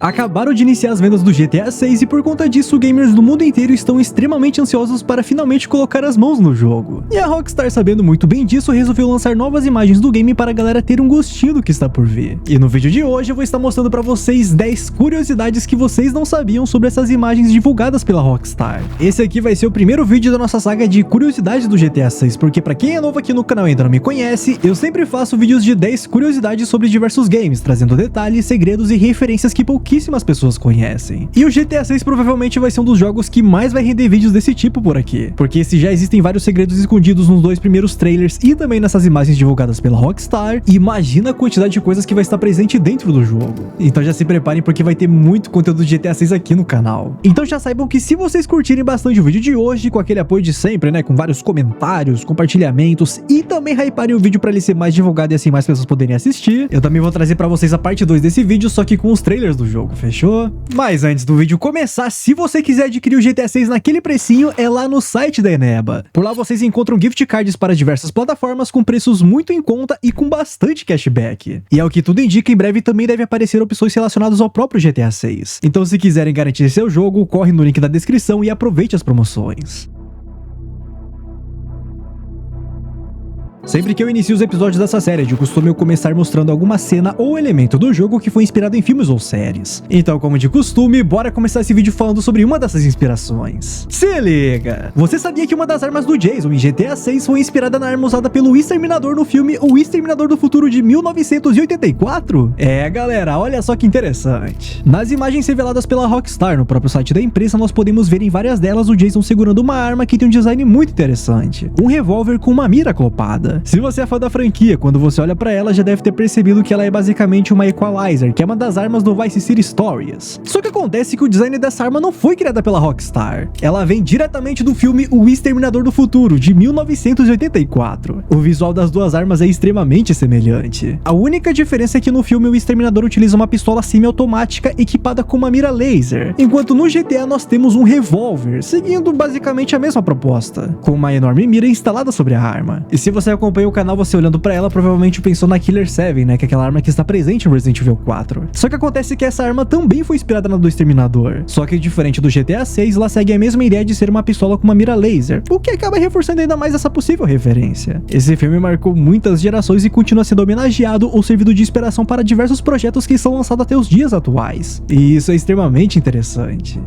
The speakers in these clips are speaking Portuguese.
Acabaram de iniciar as vendas do GTA 6 e por conta disso, gamers do mundo inteiro estão extremamente ansiosos para finalmente colocar as mãos no jogo. E a Rockstar, sabendo muito bem disso, resolveu lançar novas imagens do game para a galera ter um gostinho do que está por vir. E no vídeo de hoje eu vou estar mostrando para vocês 10 curiosidades que vocês não sabiam sobre essas imagens divulgadas pela Rockstar. Esse aqui vai ser o primeiro vídeo da nossa saga de curiosidades do GTA 6, porque para quem é novo aqui no canal e ainda não me conhece, eu sempre faço vídeos de 10 curiosidades sobre diversos games, trazendo detalhes, segredos e referências que pouquíssimas pessoas conhecem. E o GTA 6 provavelmente vai ser um dos jogos que mais vai render vídeos desse tipo por aqui, porque se já existem vários segredos escondidos nos dois primeiros trailers e também nessas imagens divulgadas pela Rockstar, imagina a quantidade de coisas que vai estar presente dentro do jogo. Então já se preparem porque vai ter muito conteúdo de GTA 6 aqui no canal. Então já saibam que se vocês curtirem bastante o vídeo de hoje, com aquele apoio de sempre, né, com vários comentários, compartilhamentos e também hyparem o vídeo para ele ser mais divulgado e assim mais pessoas poderem assistir, eu também vou trazer para vocês a parte 2 desse vídeo, só que com os trailers do jogo, fechou? Mas antes do vídeo começar, se você quiser adquirir o GTA 6 naquele precinho, é lá no site da Eneba. Por lá vocês encontram gift cards para diversas plataformas com preços muito em conta e com bastante cashback. E ao que tudo indica, em breve também deve aparecer opções relacionadas ao próprio GTA 6. Então se quiserem garantir seu jogo, corre no link da descrição e aproveite as promoções. Sempre que eu inicio os episódios dessa série, de costume eu começar mostrando alguma cena ou elemento do jogo que foi inspirado em filmes ou séries. Então, como de costume, bora começar esse vídeo falando sobre uma dessas inspirações. Se liga! Você sabia que uma das armas do Jason em GTA 6 foi inspirada na arma usada pelo Exterminador no filme O Exterminador do Futuro de 1984? É, galera, olha só que interessante. Nas imagens reveladas pela Rockstar no próprio site da empresa, nós podemos ver em várias delas o Jason segurando uma arma que tem um design muito interessante. Um revólver com uma mira acoplada. Se você é fã da franquia, quando você olha pra ela, já deve ter percebido que ela é basicamente uma Equalizer, que é uma das armas do Vice City Stories. Só que acontece que o design dessa arma não foi criada pela Rockstar. Ela vem diretamente do filme O Exterminador do Futuro, de 1984. O visual das duas armas é extremamente semelhante. A única diferença é que no filme o Exterminador utiliza uma pistola semiautomática equipada com uma mira laser, enquanto no GTA nós temos um revólver, seguindo basicamente a mesma proposta, com uma enorme mira instalada sobre a arma. E se você acompanha o canal, você olhando pra ela, provavelmente pensou na Killer 7, né, que é aquela arma que está presente em Resident Evil 4. Só que acontece que essa arma também foi inspirada na do Exterminador, só que diferente do GTA 6, ela segue a mesma ideia de ser uma pistola com uma mira laser, o que acaba reforçando ainda mais essa possível referência. Esse filme marcou muitas gerações e continua sendo homenageado ou servido de inspiração para diversos projetos que são lançados até os dias atuais. E isso é extremamente interessante.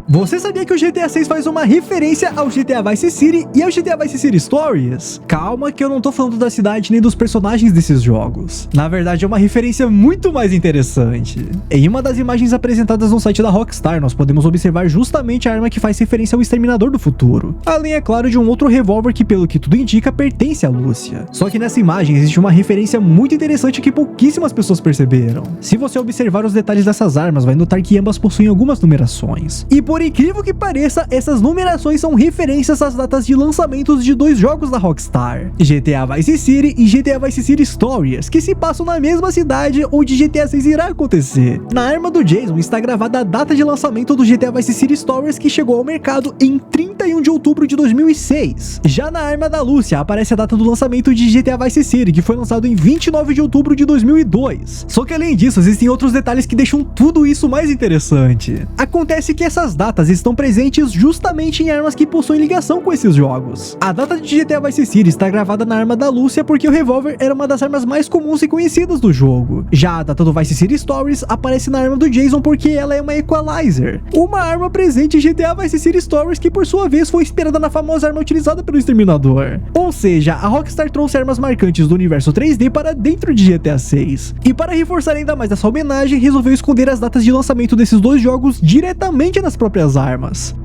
Você sabia que o GTA 6 faz uma referência ao GTA Vice City e ao GTA Vice City Stories? Calma que eu não tô falando da cidade nem dos personagens desses jogos. Na verdade é uma referência muito mais interessante. Em uma das imagens apresentadas no site da Rockstar, nós podemos observar justamente a arma que faz referência ao Exterminador do Futuro. Além, é claro, de um outro revólver que, pelo que tudo indica, pertence a Lúcia. Só que nessa imagem existe uma referência muito interessante que pouquíssimas pessoas perceberam. Se você observar os detalhes dessas armas, vai notar que ambas possuem algumas numerações. E por incrível que pareça, essas numerações são referências às datas de lançamentos de dois jogos da Rockstar, GTA Vice City e GTA Vice City Stories, que se passam na mesma cidade onde GTA 6 irá acontecer. Na arma do Jason está gravada a data de lançamento do GTA Vice City Stories, que chegou ao mercado em 31 de outubro de 2006. Já na arma da Lúcia aparece a data do lançamento de GTA Vice City, que foi lançado em 29 de outubro de 2002. Só que além disso, existem outros detalhes que deixam tudo isso mais interessante. Acontece que essas datas estão presentes justamente em armas que possuem ligação com esses jogos. A data de GTA Vice City está gravada na arma da Lúcia porque o revólver era uma das armas mais comuns e conhecidas do jogo. Já a data do Vice City Stories aparece na arma do Jason porque ela é uma Equalizer, uma arma presente em GTA Vice City Stories que por sua vez foi inspirada na famosa arma utilizada pelo Exterminador. Ou seja, a Rockstar trouxe armas marcantes do universo 3D para dentro de GTA 6. E para reforçar ainda mais essa homenagem, resolveu esconder as datas de lançamento desses dois jogos diretamente nas próprias armas.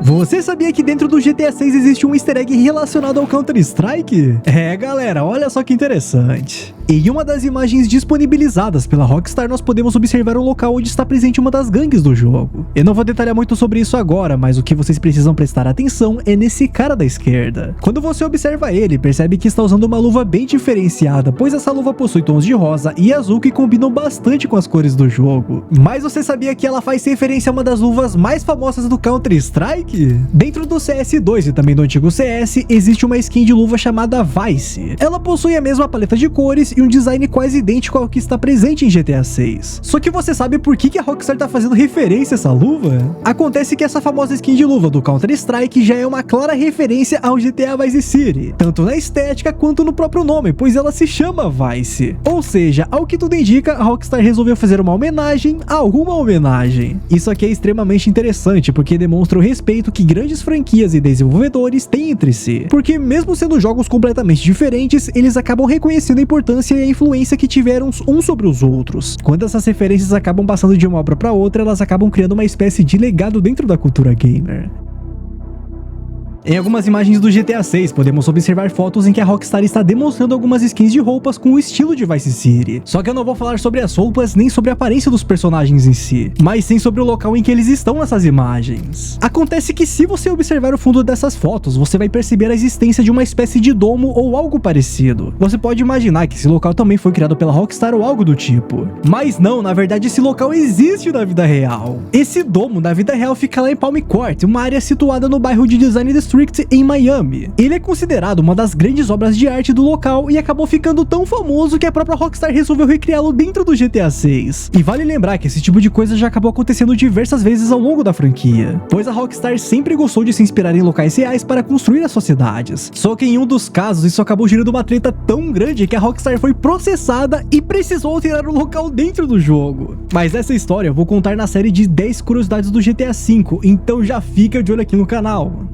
Você sabia que dentro do GTA 6 existe um easter egg relacionado ao Counter-Strike? É, galera, olha só que interessante. Em uma das imagens disponibilizadas pela Rockstar, nós podemos observar o local onde está presente uma das gangues do jogo. Eu não vou detalhar muito sobre isso agora, mas o que vocês precisam prestar atenção é nesse cara da esquerda. Quando você observa ele, percebe que está usando uma luva bem diferenciada, pois essa luva possui tons de rosa e azul que combinam bastante com as cores do jogo. Mas você sabia que ela faz referência a uma das luvas mais famosas do Counter-Strike? Dentro do CS2 e também do antigo CS, existe uma skin de luva chamada Vice. Ela possui a mesma paleta de cores e um design quase idêntico ao que está presente em GTA 6. Só que você sabe por que a Rockstar tá fazendo referência a essa luva? Acontece que essa famosa skin de luva do Counter-Strike já é uma clara referência ao GTA Vice City, tanto na estética quanto no próprio nome, pois ela se chama Vice. Ou seja, ao que tudo indica, a Rockstar resolveu fazer uma homenagem a uma homenagem. Isso aqui é extremamente interessante, porque demonstra o respeito que grandes franquias e desenvolvedores têm entre si. Porque mesmo sendo jogos completamente diferentes, eles acabam reconhecendo a importância e a influência que tiveram uns sobre os outros. Quando essas referências acabam passando de uma obra para outra, elas acabam criando uma espécie de legado dentro da cultura gamer. Em algumas imagens do GTA 6, podemos observar fotos em que a Rockstar está demonstrando algumas skins de roupas com o estilo de Vice City. Só que eu não vou falar sobre as roupas nem sobre a aparência dos personagens em si, mas sim sobre o local em que eles estão nessas imagens. Acontece que se você observar o fundo dessas fotos, você vai perceber a existência de uma espécie de domo ou algo parecido. Você pode imaginar que esse local também foi criado pela Rockstar ou algo do tipo. Mas não, na verdade esse local existe na vida real. Esse domo na vida real fica lá em Palm Court, uma área situada no bairro de Design District em Miami. Ele é considerado uma das grandes obras de arte do local e acabou ficando tão famoso que a própria Rockstar resolveu recriá-lo dentro do GTA 6. E vale lembrar que esse tipo de coisa já acabou acontecendo diversas vezes ao longo da franquia, pois a Rockstar sempre gostou de se inspirar em locais reais para construir as suas cidades. Só que em um dos casos isso acabou gerando uma treta tão grande que a Rockstar foi processada e precisou alterar o local dentro do jogo. Mas essa história eu vou contar na série de 10 curiosidades do GTA V, então já fica de olho aqui no canal.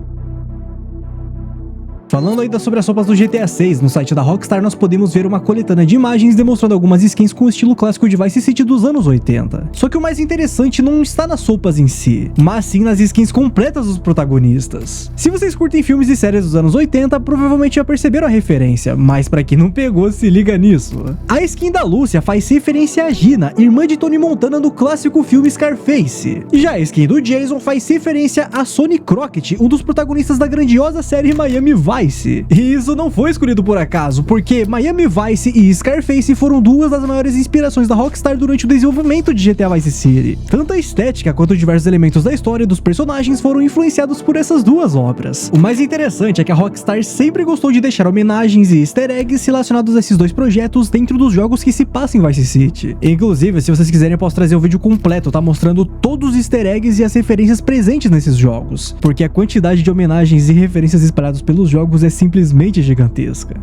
Falando ainda sobre as roupas do GTA 6, no site da Rockstar nós podemos ver uma coletânea de imagens demonstrando algumas skins com o estilo clássico de Vice City dos anos 80. Só que o mais interessante não está nas roupas em si, mas sim nas skins completas dos protagonistas. Se vocês curtem filmes e séries dos anos 80, provavelmente já perceberam a referência, mas pra quem não pegou, se liga nisso. A skin da Lúcia faz referência a Gina, irmã de Tony Montana no clássico filme Scarface. Já a skin do Jason faz referência a Sonny Crockett, um dos protagonistas da grandiosa série Miami Vice. E isso não foi escolhido por acaso, porque Miami Vice e Scarface foram duas das maiores inspirações da Rockstar durante o desenvolvimento de GTA Vice City. Tanto a estética quanto diversos elementos da história dos personagens foram influenciados por essas duas obras. O mais interessante é que a Rockstar sempre gostou de deixar homenagens e easter eggs relacionados a esses dois projetos dentro dos jogos que se passam em Vice City. Inclusive, se vocês quiserem, eu posso trazer o vídeo completo, tá mostrando todos os easter eggs e as referências presentes nesses jogos, porque a quantidade de homenagens e referências espalhadas pelos jogos é simplesmente gigantesca.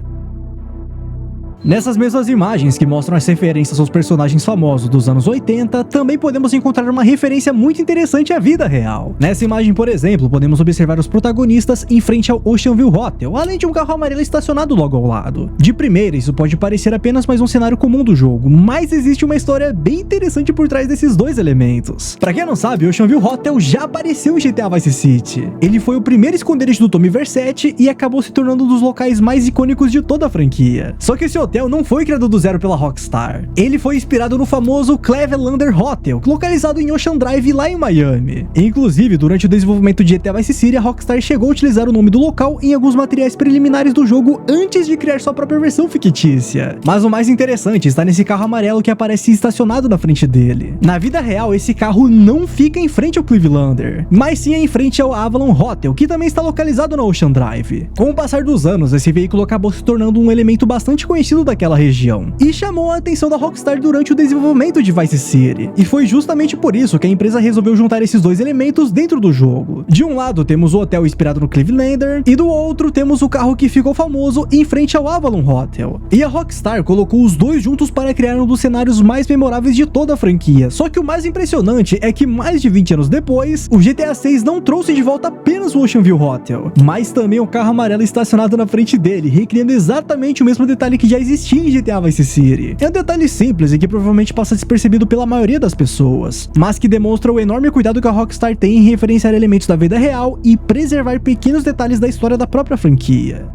Nessas mesmas imagens que mostram as referências aos personagens famosos dos anos 80, também podemos encontrar uma referência muito interessante à vida real. Nessa imagem, por exemplo, podemos observar os protagonistas em frente ao Oceanville Hotel, além de um carro amarelo estacionado logo ao lado. De primeira, isso pode parecer apenas mais um cenário comum do jogo, mas existe uma história bem interessante por trás desses dois elementos. Pra quem não sabe, o Oceanville Hotel já apareceu em GTA Vice City. Ele foi o primeiro esconderijo do Tommy Vercetti e acabou se tornando um dos locais mais icônicos de toda a franquia. Só que esse hotel não foi criado do zero pela Rockstar. Ele foi inspirado no famoso Clevelander Hotel, localizado em Ocean Drive lá em Miami. Inclusive, durante o desenvolvimento de GTA Vice City, a Rockstar chegou a utilizar o nome do local em alguns materiais preliminares do jogo antes de criar sua própria versão fictícia. Mas o mais interessante está nesse carro amarelo que aparece estacionado na frente dele. Na vida real, esse carro não fica em frente ao Clevelander, mas sim em frente ao Avalon Hotel, que também está localizado na Ocean Drive. Com o passar dos anos, esse veículo acabou se tornando um elemento bastante conhecido daquela região e chamou a atenção da Rockstar durante o desenvolvimento de Vice City. E foi justamente por isso que a empresa resolveu juntar esses dois elementos dentro do jogo. De um lado temos o hotel inspirado no Clevelander e do outro temos o carro que ficou famoso em frente ao Avalon Hotel. E a Rockstar colocou os dois juntos para criar um dos cenários mais memoráveis de toda a franquia. Só que o mais impressionante é que mais de 20 anos depois, o GTA 6 não trouxe de volta apenas o Oceanville Hotel, mas também o carro amarelo estacionado na frente dele, recriando exatamente o mesmo detalhe que já existia em GTA Vice City. É um detalhe simples e que provavelmente passa despercebido pela maioria das pessoas, mas que demonstra o enorme cuidado que a Rockstar tem em referenciar elementos da vida real e preservar pequenos detalhes da história da própria franquia.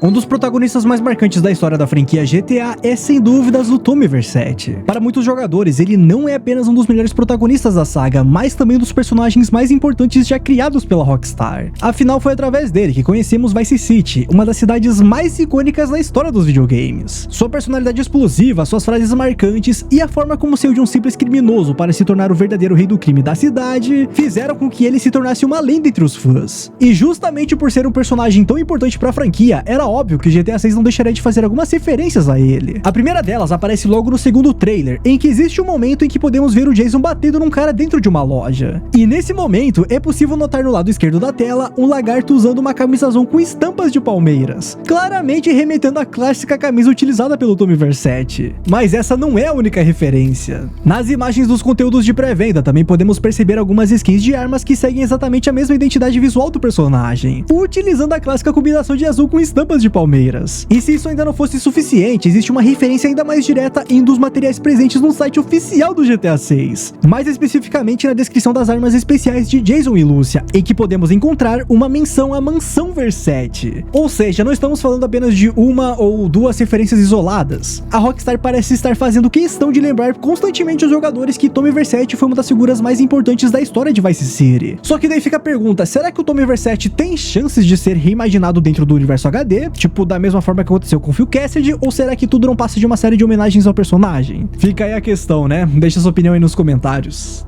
Um dos protagonistas mais marcantes da história da franquia GTA é sem dúvidas o Tommy Vercetti. Para muitos jogadores, ele não é apenas um dos melhores protagonistas da saga, mas também um dos personagens mais importantes já criados pela Rockstar. Afinal, foi através dele que conhecemos Vice City, uma das cidades mais icônicas na história dos videogames. Sua personalidade explosiva, suas frases marcantes e a forma como saiu de um simples criminoso para se tornar o verdadeiro rei do crime da cidade, fizeram com que ele se tornasse uma lenda entre os fãs. E justamente por ser um personagem tão importante para a franquia, era era óbvio que o GTA 6 não deixaria de fazer algumas referências a ele. A primeira delas aparece logo no segundo trailer, em que existe um momento em que podemos ver o Jason batendo num cara dentro de uma loja. E nesse momento, é possível notar no lado esquerdo da tela um lagarto usando uma camisa azul com estampas de palmeiras, claramente remetendo à clássica camisa utilizada pelo Tommy Vercetti. Mas essa não é a única referência. Nas imagens dos conteúdos de pré-venda também podemos perceber algumas skins de armas que seguem exatamente a mesma identidade visual do personagem, utilizando a clássica combinação de azul com estampas de palmeiras. E se isso ainda não fosse suficiente, existe uma referência ainda mais direta em um dos materiais presentes no site oficial do GTA 6, mais especificamente na descrição das armas especiais de Jason e Lúcia, em que podemos encontrar uma menção à mansão Vercetti. Ou seja, não estamos falando apenas de uma ou duas referências isoladas. A Rockstar parece estar fazendo questão de lembrar constantemente os jogadores que Tommy Vercetti foi uma das figuras mais importantes da história de Vice City. Só que daí fica a pergunta, será que o Tommy Vercetti tem chances de ser reimaginado dentro do universo HD? Tipo, da mesma forma que aconteceu com Phil Cassidy? Ou será que tudo não passa de uma série de homenagens ao personagem? Fica aí a questão, né? Deixa sua opinião aí nos comentários.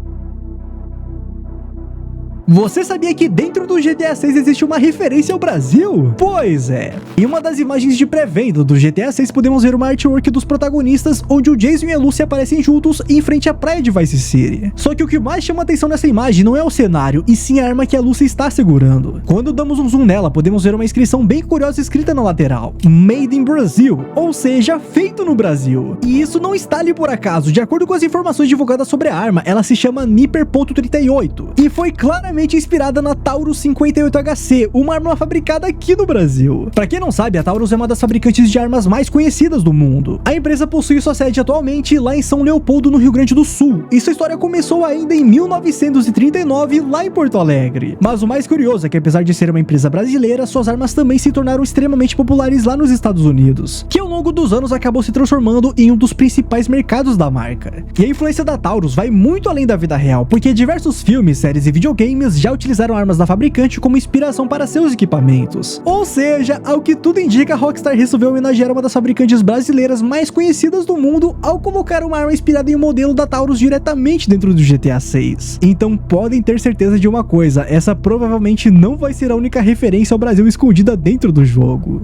Você sabia que dentro do GTA 6 existe uma referência ao Brasil? Pois é. Em uma das imagens de pré-venda do GTA 6 podemos ver uma artwork dos protagonistas onde o Jason e a Lucy aparecem juntos em frente à praia de Vice City. Só que o que mais chama atenção nessa imagem não é o cenário, e sim a arma que a Lucy está segurando. Quando damos um zoom nela, podemos ver uma inscrição bem curiosa escrita na lateral: Made in Brazil, ou seja, feito no Brasil. E isso não está ali por acaso. De acordo com as informações divulgadas sobre a arma, ela se chama Nipper.38 e foi claramente inspirada na Taurus 58HC, uma arma fabricada aqui no Brasil. Pra quem não sabe, a Taurus é uma das fabricantes de armas mais conhecidas do mundo. A empresa possui sua sede atualmente lá em São Leopoldo, no Rio Grande do Sul, e sua história começou ainda em 1939, lá em Porto Alegre. Mas o mais curioso é que, apesar de ser uma empresa brasileira, suas armas também se tornaram extremamente populares lá nos Estados Unidos, que ao longo dos anos acabou se transformando em um dos principais mercados da marca. E a influência da Taurus vai muito além da vida real, porque diversos filmes, séries e videogames já utilizaram armas da fabricante como inspiração para seus equipamentos. Ou seja, ao que tudo indica, a Rockstar resolveu homenagear uma das fabricantes brasileiras mais conhecidas do mundo ao colocar uma arma inspirada em um modelo da Taurus diretamente dentro do GTA 6. Então podem ter certeza de uma coisa, essa provavelmente não vai ser a única referência ao Brasil escondida dentro do jogo.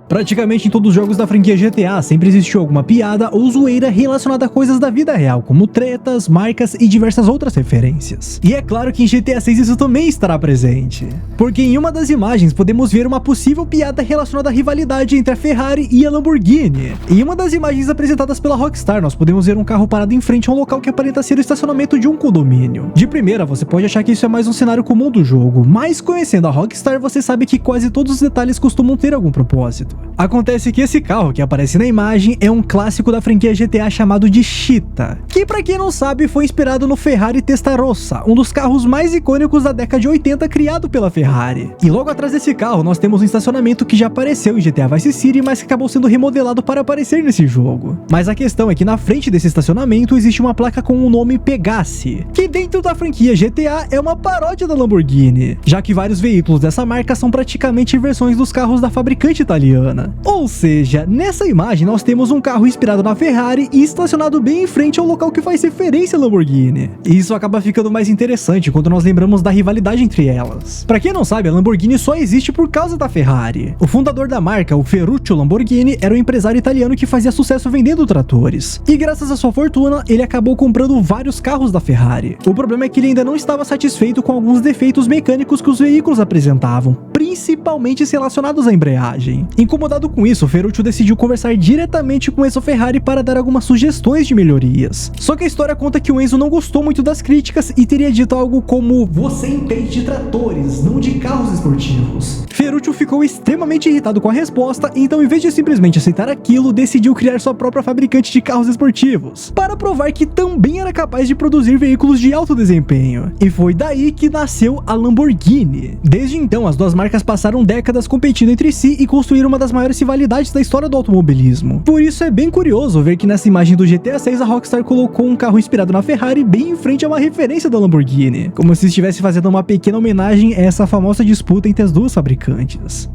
Praticamente em todos os jogos da franquia GTA sempre existiu alguma piada ou zoeira relacionada a coisas da vida real, como tretas, marcas e diversas outras referências. E é claro que em GTA 6 isso também estará presente, porque em uma das imagens podemos ver uma possível piada relacionada à rivalidade entre a Ferrari e a Lamborghini. Em uma das imagens apresentadas pela Rockstar, nós podemos ver um carro parado em frente a um local que aparenta ser o estacionamento de um condomínio. De primeira, você pode achar que isso é mais um cenário comum do jogo, mas conhecendo a Rockstar, você sabe que quase todos os detalhes costumam ter algum propósito. Acontece que esse carro que aparece na imagem é um clássico da franquia GTA chamado de Cheetah, que pra quem não sabe foi inspirado no Ferrari Testarossa, um dos carros mais icônicos da década de 80 criado pela Ferrari. E logo atrás desse carro nós temos um estacionamento que já apareceu em GTA Vice City, mas que acabou sendo remodelado para aparecer nesse jogo. Mas a questão é que na frente desse estacionamento existe uma placa com o nome Pegassi, que dentro da franquia GTA é uma paródia da Lamborghini, já que vários veículos dessa marca são praticamente versões dos carros da fabricante italiana. Ou seja, nessa imagem nós temos um carro inspirado na Ferrari e estacionado bem em frente ao local que faz referência à Lamborghini. E isso acaba ficando mais interessante quando nós lembramos da rivalidade entre elas. Pra quem não sabe, a Lamborghini só existe por causa da Ferrari. O fundador da marca, o Ferruccio Lamborghini, era um empresário italiano que fazia sucesso vendendo tratores. E graças à sua fortuna, ele acabou comprando vários carros da Ferrari. O problema é que ele ainda não estava satisfeito com alguns defeitos mecânicos que os veículos apresentavam, principalmente relacionados à embreagem. Incomodado com isso, o Ferruccio decidiu conversar diretamente com Enzo Ferrari para dar algumas sugestões de melhorias. Só que a história conta que o Enzo não gostou muito das críticas e teria dito algo como: "Você entende de tratores, não de carros esportivos". Ferruccio ficou extremamente irritado com a resposta, então em vez de simplesmente aceitar aquilo, decidiu criar sua própria fabricante de carros esportivos, para provar que também era capaz de produzir veículos de alto desempenho. E foi daí que nasceu a Lamborghini. Desde então, as duas marcas passaram décadas competindo entre si e construíram uma das maiores rivalidades da história do automobilismo. Por isso é bem curioso ver que nessa imagem do GTA 6 a Rockstar colocou um carro inspirado na Ferrari bem em frente a uma referência da Lamborghini, como se estivesse fazendo uma pequena homenagem a essa famosa disputa entre as duas fabricantes.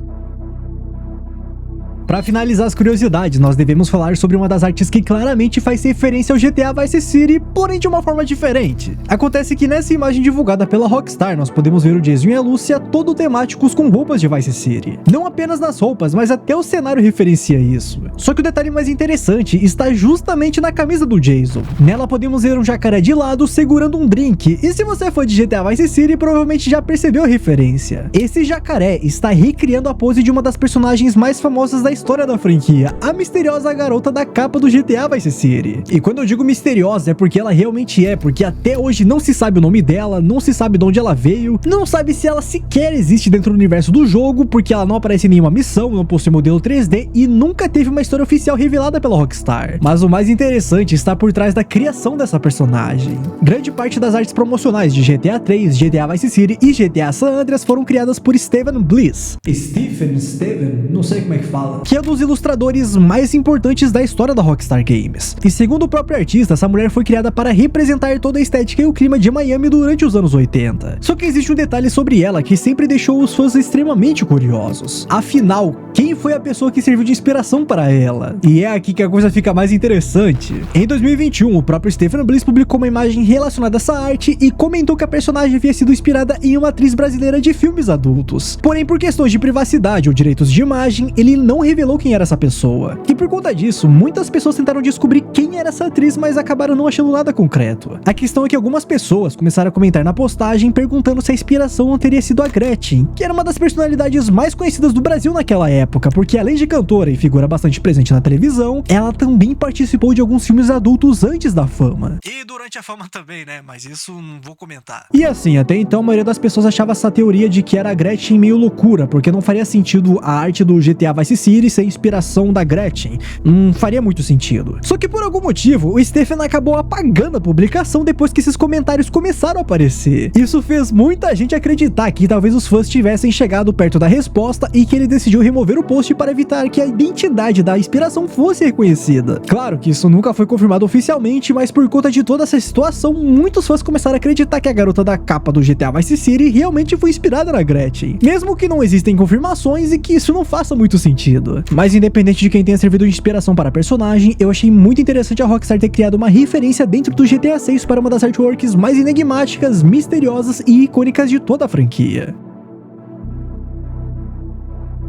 Para finalizar as curiosidades, nós devemos falar sobre uma das artes que claramente faz referência ao GTA Vice City, porém de uma forma diferente. Acontece que nessa imagem divulgada pela Rockstar, nós podemos ver o Jason e a Lucia todo temáticos com roupas de Vice City. Não apenas nas roupas, mas até o cenário referencia isso. Só que o detalhe mais interessante está justamente na camisa do Jason. Nela podemos ver um jacaré de lado segurando um drink, e se você é fã de GTA Vice City, provavelmente já percebeu a referência. Esse jacaré está recriando a pose de uma das personagens mais famosas da história da franquia, a misteriosa garota da capa do GTA Vice City. E quando eu digo misteriosa é porque ela realmente é, porque até hoje não se sabe o nome dela, não se sabe de onde ela veio, não sabe se ela sequer existe dentro do universo do jogo, porque ela não aparece em nenhuma missão, não possui modelo 3D e nunca teve uma história oficial revelada pela Rockstar. Mas o mais interessante está por trás da criação dessa personagem. Grande parte das artes promocionais de GTA 3, GTA Vice City e GTA San Andreas foram criadas por Stephen Bliss. Steven, não sei como é que fala. Que é um dos ilustradores mais importantes da história da Rockstar Games. E segundo o próprio artista, essa mulher foi criada para representar toda a estética e o clima de Miami durante os anos 80. Só que existe um detalhe sobre ela que sempre deixou os fãs extremamente curiosos. Afinal, quem foi a pessoa que serviu de inspiração para ela? E é aqui que a coisa fica mais interessante. Em 2021, o próprio Stephen Bliss publicou uma imagem relacionada a essa arte e comentou que a personagem havia sido inspirada em uma atriz brasileira de filmes adultos. Porém, por questões de privacidade ou direitos de imagem, ele não revelou quem era essa pessoa. E por conta disso, muitas pessoas tentaram descobrir quem era essa atriz, mas acabaram não achando nada concreto. A questão é que algumas pessoas começaram a comentar na postagem perguntando se a inspiração não teria sido a Gretchen, que era uma das personalidades mais conhecidas do Brasil naquela época, porque além de cantora e figura bastante presente na televisão, ela também participou de alguns filmes adultos antes da fama. E durante a fama também, né? Mas isso não vou comentar. E assim, até então a maioria das pessoas achava essa teoria de que era a Gretchen meio loucura, porque não faria sentido a arte do GTA Vice City ser inspiração da Gretchen. Não faria muito sentido. Só que por algum motivo, o Stephen acabou apagando a publicação depois que esses comentários começaram a aparecer. Isso fez muita gente acreditar que talvez os fãs tivessem chegado perto da resposta e que ele decidiu remover o post para evitar que a identidade da inspiração fosse reconhecida. Claro que isso nunca foi confirmado oficialmente, mas por conta de toda essa situação, muitos fãs começaram a acreditar que a garota da capa do GTA Vice City realmente foi inspirada na Gretchen, mesmo que não existem confirmações e que isso não faça muito sentido. Mas independente de quem tenha servido de inspiração para a personagem, eu achei muito interessante a Rockstar ter criado uma referência dentro do GTA 6 para uma das artworks mais enigmáticas, misteriosas e icônicas de toda a franquia.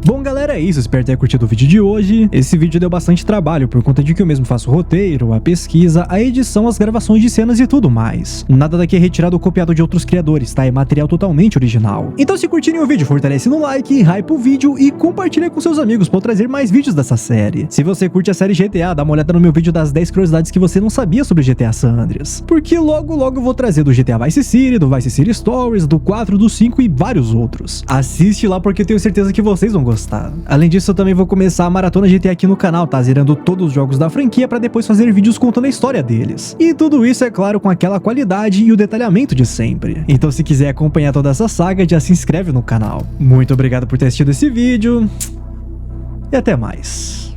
Bom galera, é isso, espero ter curtido o vídeo de hoje. Esse vídeo deu bastante trabalho por conta de que eu mesmo faço o roteiro, a pesquisa, a edição, as gravações de cenas e tudo mais. Nada daqui é retirado ou copiado de outros criadores, tá? É material totalmente original. Então se curtirem o vídeo, fortalece no like, hype o vídeo e compartilha com seus amigos pra eu trazer mais vídeos dessa série. Se você curte a série GTA, dá uma olhada no meu vídeo das 10 curiosidades que você não sabia sobre GTA San Andreas, porque logo eu vou trazer do GTA Vice City, do Vice City Stories, do 4, do 5 e vários outros. Assiste lá porque eu tenho certeza que vocês vão gostar. Além disso, eu também vou começar a maratona GTA aqui no canal, tá? Zerando todos os jogos da franquia pra depois fazer vídeos contando a história deles. E tudo isso, é claro, com aquela qualidade e o detalhamento de sempre. Então se quiser acompanhar toda essa saga, já se inscreve no canal. Muito obrigado por ter assistido esse vídeo e até mais.